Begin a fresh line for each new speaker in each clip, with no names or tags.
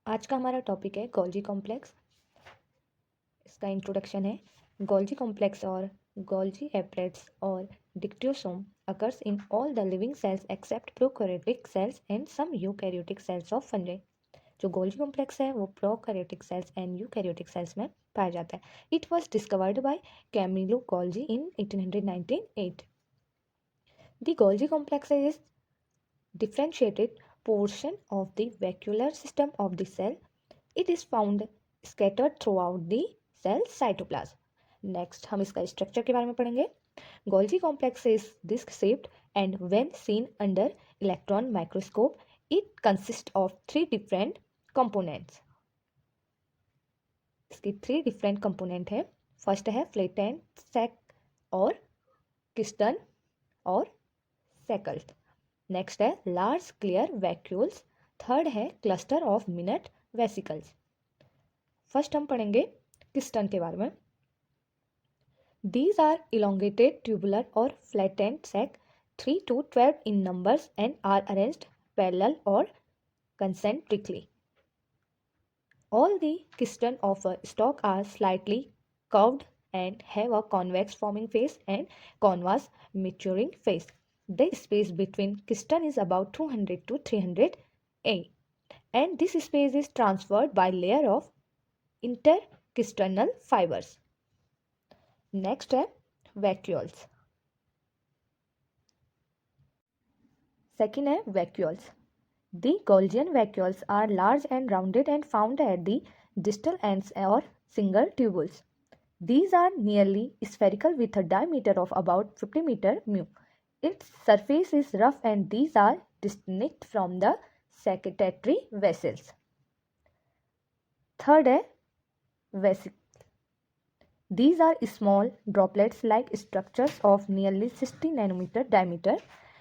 आज का हमारा टॉपिक है गोल्जी कॉम्प्लेक्स। इसका इंट्रोडक्शन है। गोल्जी कॉम्प्लेक्स और गोल्जी एप्लेट्स और dictyosome occurs in all the living cells except prokaryotic cells and some eukaryotic cells of fungi. जो गोल्जी कॉम्प्लेक्स है वो prokaryotic cells and eukaryotic cells में पाया जाता है। It was discovered by Camillo Golgi in 1898। The Golgi complex is differentiated portion of the vacuolar system of the cell. It is found scattered throughout the cell cytoplasm. Next हम इसका structure के बारे में पढ़ेंगे। Golgi complex is disc shaped and when seen under electron microscope it consist of 3 different components. इसकी 3 different component है। First है flattened sac और किस्टन और सेकल्स। नेक्स्ट है लार्ज क्लियर वैक्यूल्स। थर्ड है cluster of minute vesicles. First हम पढ़ेंगे cisternae के बारे में। दीज आर इलोंगेटेड ट्यूबुलर और flattened sac 3 to 12 in numbers and are arranged parallel or concentrically. All the kiston of a stalk are slightly curved and have a convex forming face and convex maturing face. The space between kiston is about 200 to 300 A, and this space is transferred by layer of interkisternal fibers. Next है vacuoles. Second है vacuoles. The Golgian vacuoles are large and rounded and found at the distal ends or single tubules. These are nearly spherical with a diameter of about 50 meter mu. Its surface is rough and these are distinct from the secretory vessels. Third है vesicle. These are small droplets-like structures of nearly 60 nanometer diameter.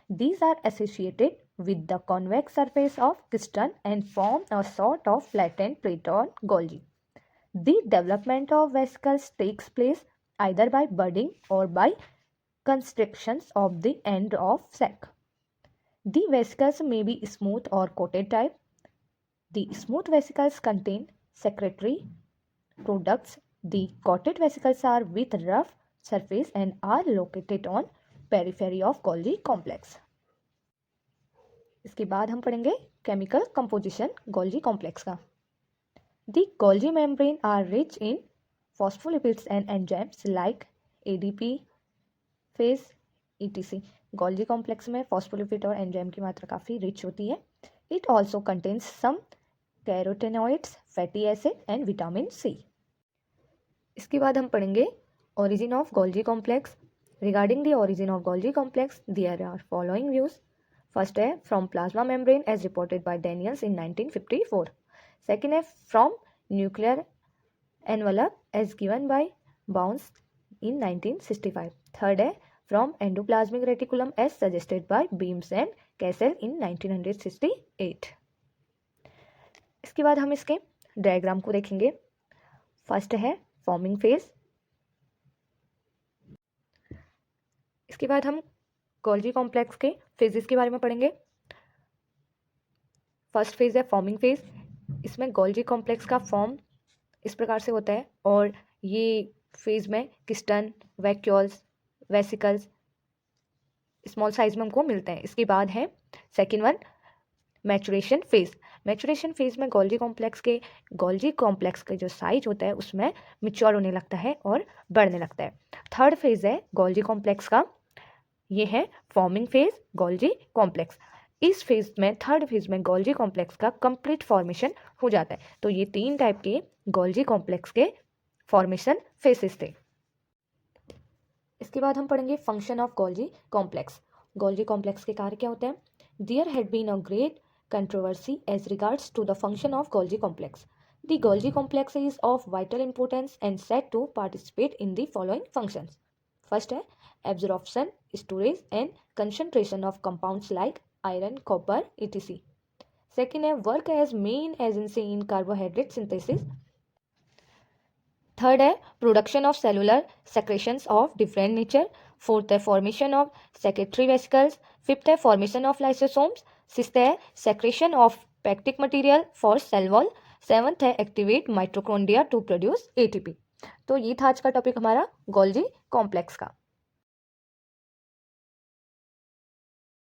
These are associated with the convex surface of kiston and form a sort of flattened plate on Golgi. The development of vesicles takes place either by budding or by constrictions of the end of sac. The vesicles may be smooth or coated type. The smooth vesicles contain secretory products. The coated vesicles are with rough surface and are located on periphery of Golgi complex. इसके बाद हम पढ़ेंगे chemical composition Golgi complex का। The Golgi membrane are rich in phospholipids and enzymes like ADP, phase, etc. Golgi complex में phospholipid और enzyme की मात्रा काफ़ी रिच होती है। It also contains some carotenoids, fatty acid and vitamin C. इसके बाद हम पढ़ेंगे origin of Golgi complex. Regarding the origin of Golgi complex, there are following views. First है from plasma membrane as reported by Daniels in 1954. Second है from nuclear envelope as given by Bounce in 1965. Third है from endoplasmic reticulum as suggested by Beams and Cassel in 1968. इसके बाद हम इसके diagram को देखेंगे। First है फॉर्मिंग फेज। इसके बाद हम गोल्जी कॉम्प्लेक्स के फेजेस के बारे में पढ़ेंगे। फर्स्ट फेज है फॉर्मिंग फेज। इसमें गोल्जी कॉम्प्लेक्स का फॉर्म इस प्रकार से होता है और ये फेज में किस्टन, वैक्यूल्स, वेसिकल्स स्मॉल साइज में हमको मिलते हैं। इसके बाद है second one maturation phase. Maturation phase में गोल्जी कॉम्प्लेक्स के जो साइज होता है उसमें मिच्योर होने लगता है और बढ़ने लगता है। थर्ड फेज है गोल्जी कॉम्प्लेक्स का, ये है फॉर्मिंग फेज गोल्जी कॉम्प्लेक्स। इस फेज में थर्ड फेज में गोल्जी कॉम्प्लेक्स का कंप्लीट फॉर्मेशन हो जाता है। तो ये 3 टाइप के गोल्जी कॉम्प्लेक्स के फॉर्मेशन फेसेस थे। इसके बाद हम पढ़ेंगे function of Golgi complex. Golgi complex के कार्य क्या होते हैं। There had been a great controversy as regards to the function of Golgi complex. The Golgi complex is of vital importance and said to participate in the following functions. First है absorption, storage and concentration of compounds like iron, copper, etc. Second है work as main agency in carbohydrate synthesis. Third है production of cellular secretions of different nature. Fourth है formation of secretory vesicles. Fifth है formation of lysosomes. Sixth है secretion of pectic material for cell wall. 7th है activate mitochondria to produce ATP. तो ये था आज का टॉपिक हमारा गोल्जी कॉम्प्लेक्स का।